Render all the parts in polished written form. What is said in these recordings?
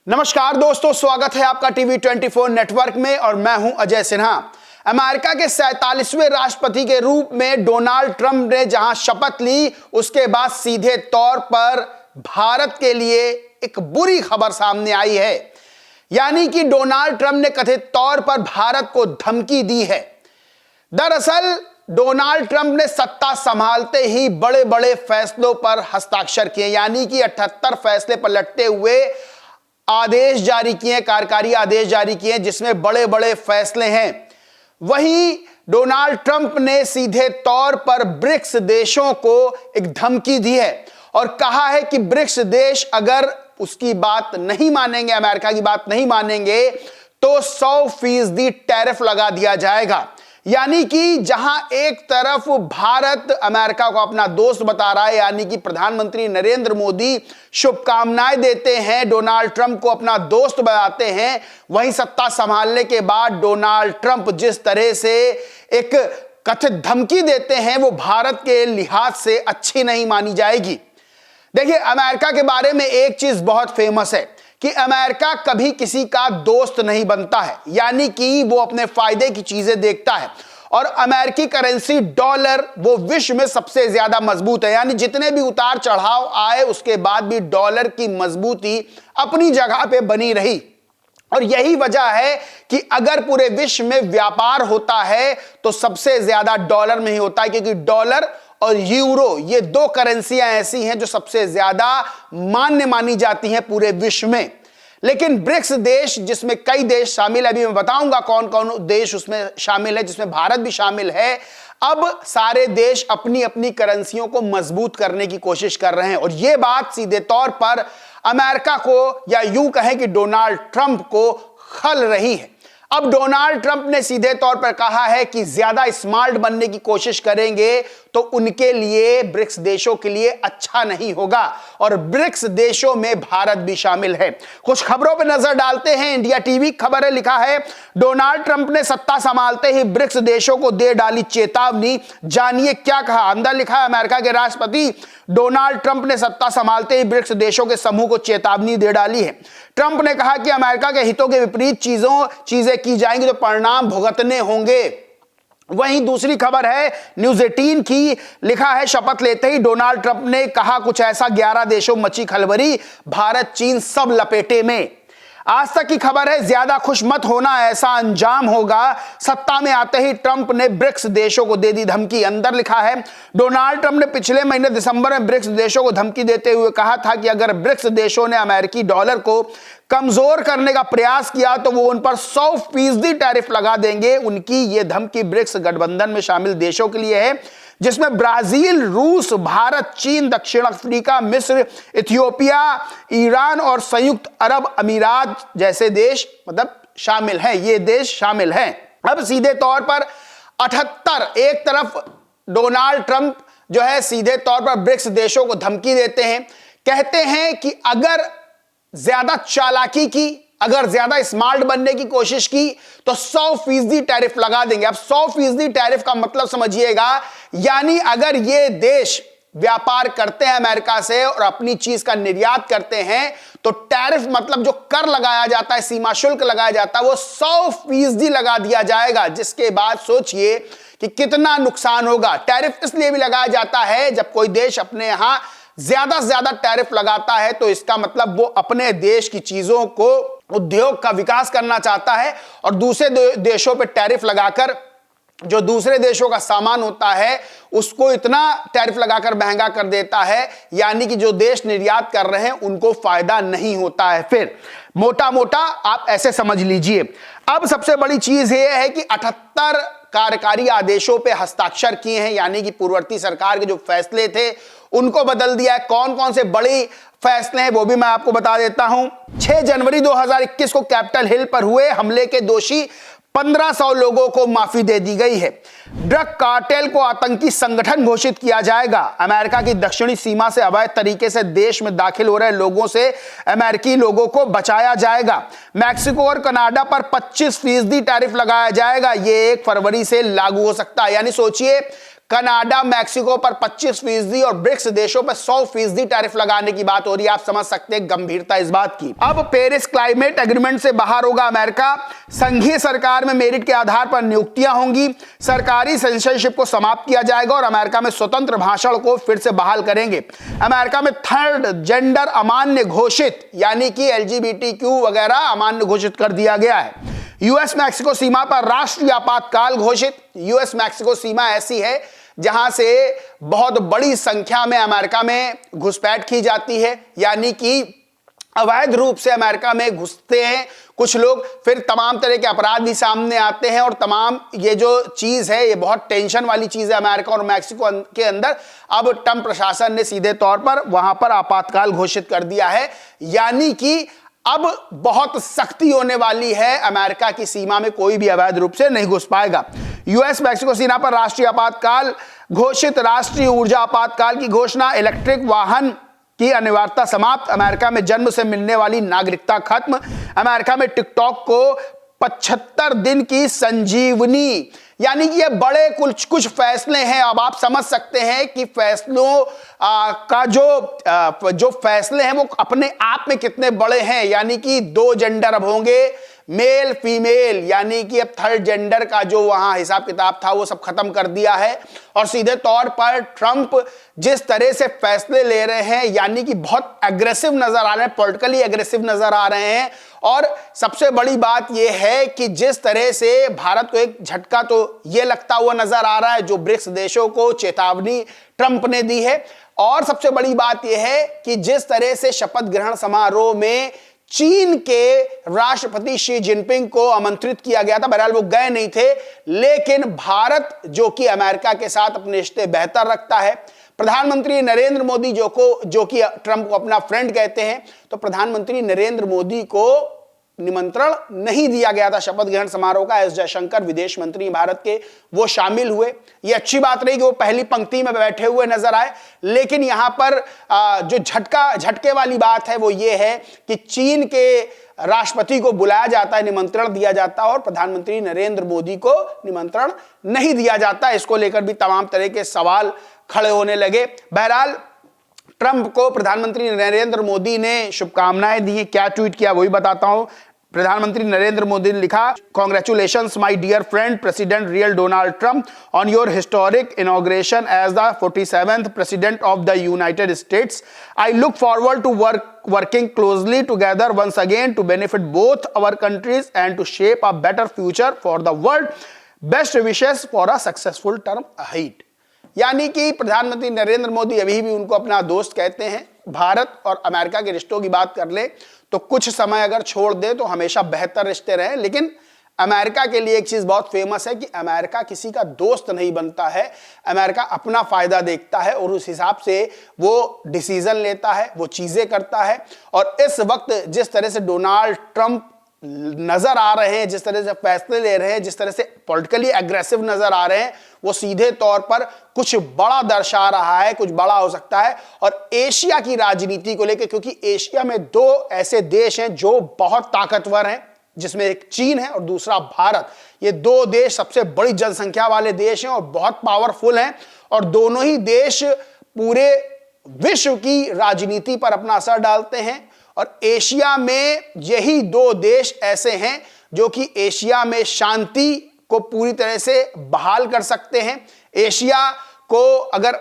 नमस्कार दोस्तों, स्वागत है आपका टीवी 24 नेटवर्क में और मैं हूं अजय सिन्हा। अमेरिका के 47वें राष्ट्रपति के रूप में डोनाल्ड ट्रंप ने जहां शपथ ली, उसके बाद सीधे तौर पर भारत के लिए एक बुरी खबर सामने आई है। यानी कि डोनाल्ड ट्रंप ने कथित तौर पर भारत को धमकी दी है। दरअसल डोनाल्ड ट्रंप ने सत्ता संभालते ही बड़े बड़े फैसलों पर हस्ताक्षर किए, यानी कि 78 फैसले पलटते हुए आदेश जारी किए, कार्यकारी आदेश जारी किए, जिसमें बड़े बड़े फैसले हैं। वहीं डोनाल्ड ट्रंप ने सीधे तौर पर ब्रिक्स देशों को एक धमकी दी है और कहा है कि ब्रिक्स देश अगर उसकी बात नहीं मानेंगे, अमेरिका की बात नहीं मानेंगे, तो 100% टैरिफ लगा दिया जाएगा। यानी कि जहां एक तरफ भारत अमेरिका को अपना दोस्त बता रहा है, यानी कि प्रधानमंत्री नरेंद्र मोदी शुभकामनाएं देते हैं, डोनाल्ड ट्रंप को अपना दोस्त बताते हैं, वहीं सत्ता संभालने के बाद डोनाल्ड ट्रंप जिस तरह से एक कथित धमकी देते हैं, वो भारत के लिहाज से अच्छी नहीं मानी जाएगी। देखिए, अमेरिका के बारे में एक चीज बहुत फेमस है कि अमेरिका कभी किसी का दोस्त नहीं बनता है, यानी कि वो अपने फायदे की चीजें देखता है। और अमेरिकी करेंसी डॉलर वो विश्व में सबसे ज्यादा मजबूत है, यानी जितने भी उतार चढ़ाव आए उसके बाद भी डॉलर की मजबूती अपनी जगह पे बनी रही। और यही वजह है कि अगर पूरे विश्व में व्यापार होता है तो सबसे ज्यादा डॉलर में ही होता है, क्योंकि डॉलर और यूरो ये दो करेंसियां ऐसी हैं जो सबसे ज्यादा मान्य मानी जाती हैं पूरे विश्व में। लेकिन ब्रिक्स देश, जिसमें कई देश शामिल है, अभी मैं बताऊंगा कौन कौन देश उसमें शामिल है, जिसमें भारत भी शामिल है, अब सारे देश अपनी अपनी करेंसियों को मजबूत करने की कोशिश कर रहे हैं। और यह बात सीधे तौर पर अमेरिका को, या यूं कहें कि डोनाल्ड ट्रंप को खल रही है। अब डोनाल्ड ट्रंप ने सीधे तौर पर कहा है कि ज्यादा स्मार्ट बनने की कोशिश करेंगे तो उनके लिए, ब्रिक्स देशों के लिए अच्छा नहीं होगा, और ब्रिक्स देशों में भारत भी शामिल है। कुछ खबरों पर नजर डालते हैं। इंडिया टीवी खबर है, लिखा है डोनाल्ड ट्रंप ने सत्ता संभालते ही ब्रिक्स देशों को दे डाली चेतावनी, जानिए क्या कहा। अंदर लिखा है, अमेरिका के राष्ट्रपति डोनाल्ड ट्रंप ने सत्ता संभालते ही ब्रिक्स देशों के समूह को चेतावनी दे डाली है। ट्रंप ने कहा कि अमेरिका के हितों के विपरीत चीजें की जाएंगी तो परिणाम भुगतने होंगे। वहीं दूसरी खबर है न्यूज़ 18 की, लिखा है शपथ लेते ही डोनाल्ड ट्रंप ने कहा कुछ ऐसा, 11 देशों मची खलबली, भारत चीन सब लपेटे में। आज तक की खबर है, ज्यादा खुश मत होना, ऐसा अंजाम होगा। सत्ता में आते ही ट्रंप ने ब्रिक्स देशों को दे दी धमकी। अंदर लिखा है, डोनाल्ड ट्रंप ने पिछले महीने दिसंबर में ब्रिक्स देशों को धमकी देते हुए कहा था कि अगर ब्रिक्स देशों ने अमेरिकी डॉलर को कमजोर करने का प्रयास किया तो वो उन पर 100% टैरिफ लगा देंगे। उनकी ये धमकी ब्रिक्स गठबंधन में शामिल देशों के लिए है, जिसमें ब्राजील, रूस, भारत, चीन, दक्षिण अफ्रीका, मिस्र, इथियोपिया, ईरान और संयुक्त अरब अमीरात जैसे देश शामिल हैं। ये देश शामिल हैं। अब सीधे तौर पर 78, एक तरफ डोनाल्ड ट्रंप जो है सीधे तौर पर ब्रिक्स देशों को धमकी देते हैं, कहते हैं कि अगर ज्यादा चालाकी की, अगर ज्यादा स्मार्ट बनने की कोशिश की तो 100% टैरिफ लगा देंगे। अब 100% टैरिफ का मतलब समझिएगा, यानी अगर ये देश व्यापार करते हैं अमेरिका से और अपनी चीज का निर्यात करते हैं तो टैरिफ मतलब जो कर लगाया जाता है, सीमा शुल्क लगाया जाता है, वो 100% लगा दिया जाएगा। जिसके बाद सोचिए कि कितना नुकसान होगा। टैरिफ इसलिए भी लगाया जाता है, जब कोई देश अपने यहां ज्यादा से ज्यादा टैरिफ लगाता है तो इसका मतलब वो अपने देश की चीजों को, उद्योग का विकास करना चाहता है, और दूसरे देशों पे टैरिफ लगाकर जो दूसरे देशों का सामान होता है उसको इतना टैरिफ लगाकर महंगा कर देता है, यानी कि जो देश निर्यात कर रहे हैं उनको फायदा नहीं होता है। फिर मोटा मोटा आप ऐसे समझ लीजिए। अब सबसे बड़ी चीज यह है कि 78 कार्यकारी आदेशों पे हस्ताक्षर किए हैं, यानी कि पूर्ववर्ती सरकार के जो फैसले थे उनको बदल दिया है। कौन कौन से बड़े फैसले हैं वो भी मैं आपको बता देता हूं। 6 जनवरी 2021 को कैपिटल हिल पर हुए हमले के दोषी 1500 लोगों को माफी दे दी गई है। ड्रग कार्टेल को आतंकी संगठन घोषित किया जाएगा। अमेरिका की दक्षिणी सीमा से अवैध तरीके से देश में दाखिल हो रहे लोगों से अमेरिकी लोगों को बचाया जाएगा। मैक्सिको और कनाडा पर 25% टैरिफ लगाया जाएगा। यह 1 फरवरी से लागू हो सकता है। यानी सोचिए, कनाडा मैक्सिको पर 25% और ब्रिक्स देशों पर 100% टैरिफ लगाने की बात हो रही है। आप समझ सकते हैं गंभीरता इस बात की। अब पेरिस क्लाइमेट एग्रीमेंट से बाहर होगा अमेरिका, संघीय सरकार में मेरिट के आधार पर नियुक्तियां होंगी, सरकारी सेंसरशिप को समाप्त किया जाएगा और अमेरिका में स्वतंत्र भाषण को फिर से बहाल करेंगे। अमेरिका में थर्ड जेंडर अमान्य घोषित, यानी कि एलजीबीटीक्यू वगैरह अमान्य घोषित कर दिया गया है। यूएस मैक्सिको सीमा पर राष्ट्रीय आपातकाल घोषित। यूएस मैक्सिको सीमा ऐसी है जहां से बहुत बड़ी संख्या में अमेरिका में घुसपैठ की जाती है, यानी कि अवैध रूप से अमेरिका में घुसते हैं कुछ लोग, फिर तमाम तरह के अपराध भी सामने आते हैं और तमाम ये जो चीज है ये बहुत टेंशन वाली चीज है अमेरिका और मैक्सिको के अंदर। अब ट्रंप प्रशासन ने सीधे तौर पर वहां पर आपातकाल घोषित कर दिया है, यानी कि अब बहुत सख्ती होने वाली है, अमेरिका की सीमा में कोई भी अवैध रूप से नहीं घुस पाएगा। यूएस मैक्सिको सीमा पर राष्ट्रीय आपातकाल घोषित, राष्ट्रीय ऊर्जा आपातकाल की घोषणा, इलेक्ट्रिक वाहन की अनिवार्यता समाप्त, अमेरिका में जन्म से मिलने वाली नागरिकता खत्म, अमेरिका में टिकटॉक को 75 दिन की संजीवनी, यानी कि ये बड़े कुछ फैसले हैं। अब आप समझ सकते हैं कि फैसलों का जो फैसले हैं वो अपने आप में कितने बड़े हैं, यानी कि 2 जेंडर अब होंगे, मेल फीमेल, यानी कि अब थर्ड जेंडर का जो वहां हिसाब किताब था वो सब खत्म कर दिया है। और सीधे तौर पर ट्रंप जिस तरह से फैसले ले रहे हैं, यानी कि बहुत एग्रेसिव नजर आ रहे हैं, पॉलिटिकली एग्रेसिव नजर आ रहे हैं। और सबसे बड़ी बात यह है कि जिस तरह से भारत को एक झटका तो यह लगता हुआ नजर आ रहा है, जो ब्रिक्स देशों को चेतावनी ट्रंप ने दी है। और सबसे बड़ी बात यह है कि जिस तरह से शपथ ग्रहण समारोह में चीन के राष्ट्रपति शी जिनपिंग को आमंत्रित किया गया था, बहरहाल वो गए नहीं थे, लेकिन भारत जो कि अमेरिका के साथ अपने रिश्ते बेहतर रखता है, प्रधानमंत्री नरेंद्र मोदी जो कि ट्रंप को अपना फ्रेंड कहते हैं, तो प्रधानमंत्री नरेंद्र मोदी को निमंत्रण नहीं दिया गया था शपथ ग्रहण समारोह का। एस जयशंकर विदेश मंत्री भारत के, वो शामिल हुए। ये अच्छी बात रही कि वो पहली पंक्ति में बैठे हुए नजर आए, लेकिन यहां पर जो झटके वाली बात है वो ये है कि चीन के राष्ट्रपति को बुलाया जाता है, निमंत्रण दिया जाता है और प्रधानमंत्री नरेंद्र मोदी को निमंत्रण नहीं दिया जाता। इसको लेकर भी तमाम तरह के सवाल खड़े होने लगे। बहरहाल ट्रंप को प्रधानमंत्री नरेंद्र मोदी ने शुभकामनाएं दी। क्या ट्वीट किया वही बताता हूं। प्रधानमंत्री नरेंद्र मोदी ने लिखा, congratulations my dear friend president real Donald Trump on your historic inauguration as the 47th president of the United States. I look forward to working closely together once again to benefit both our countries and to shape a better future for the world. Best wishes for a successful term ahead. यानी कि प्रधानमंत्री नरेंद्र मोदी अभी भी उनको अपना दोस्त कहते हैं। भारत और अमेरिका के रिश्तों की बात कर ले तो कुछ समय अगर छोड़ दे तो हमेशा बेहतर रिश्ते रहे, लेकिन अमेरिका के लिए एक चीज बहुत फेमस है कि अमेरिका किसी का दोस्त नहीं बनता है, अमेरिका अपना फायदा देखता है और उस हिसाब से वो डिसीजन लेता है, वो चीजें करता है। और इस वक्त जिस तरह से डोनाल्ड ट्रंप नजर आ रहे हैं, जिस तरह से फैसले ले रहे हैं, जिस तरह से पॉलिटिकली एग्रेसिव नजर आ रहे हैं, वो सीधे तौर पर कुछ बड़ा दर्शा रहा है, कुछ बड़ा हो सकता है। और एशिया की राजनीति को लेकर, क्योंकि एशिया में 2 ऐसे देश हैं जो बहुत ताकतवर हैं, जिसमें एक चीन है और दूसरा भारत। ये 2 देश सबसे बड़ी जनसंख्या वाले देश हैं और बहुत पावरफुल हैं, और दोनों ही देश पूरे विश्व की राजनीति पर अपना असर डालते हैं। और एशिया में यही 2 देश ऐसे हैं जो कि एशिया में शांति को पूरी तरह से बहाल कर सकते हैं। एशिया को अगर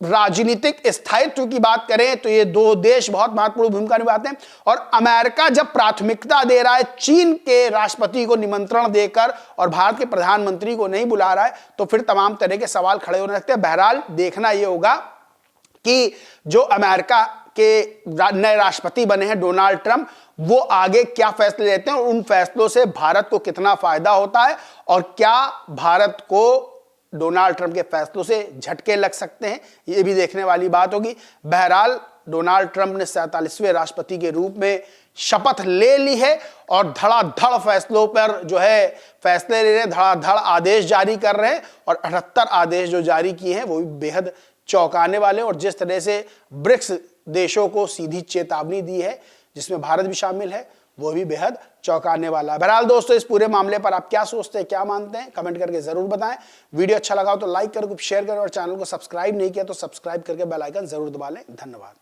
राजनीतिक स्थायित्व की बात करें तो ये 2 देश बहुत महत्वपूर्ण भूमिका निभाते हैं। और अमेरिका जब प्राथमिकता दे रहा है चीन के राष्ट्रपति को निमंत्रण देकर और भारत के प्रधानमंत्री को नहीं बुला रहा है, तो फिर तमाम तरह के सवाल खड़े होने लगते हैं। बहरहाल देखना यह होगा कि जो अमेरिका के नए राष्ट्रपति बने हैं डोनाल्ड ट्रंप, वो आगे क्या फैसले लेते हैं और उन फैसलों से भारत को कितना फायदा होता है, और क्या भारत को डोनाल्ड ट्रंप के फैसलों से झटके लग सकते हैं, ये भी देखने वाली बात होगी। बहरहाल डोनाल्ड ट्रंप ने 47वें राष्ट्रपति के रूप में शपथ ले ली है और धड़ाधड़ फैसलों पर जो है फैसले ले रहे हैं, धड़ाधड़ आदेश जारी कर रहे हैं। और 78 आदेश जो जारी किए हैं वो भी बेहद चौंकाने वाले हैं। और जिस तरह से ब्रिक्स देशों को सीधी चेतावनी दी है, जिसमें भारत भी शामिल है, वो भी बेहद चौंकाने वाला है। बहरहाल दोस्तों, इस पूरे मामले पर आप क्या सोचते हैं, क्या मानते हैं, कमेंट करके जरूर बताएं। वीडियो अच्छा लगा हो तो लाइक करें, शेयर करें और चैनल को सब्सक्राइब नहीं किया तो सब्सक्राइब करके बेल आइकन जरूर दबा लें। धन्यवाद।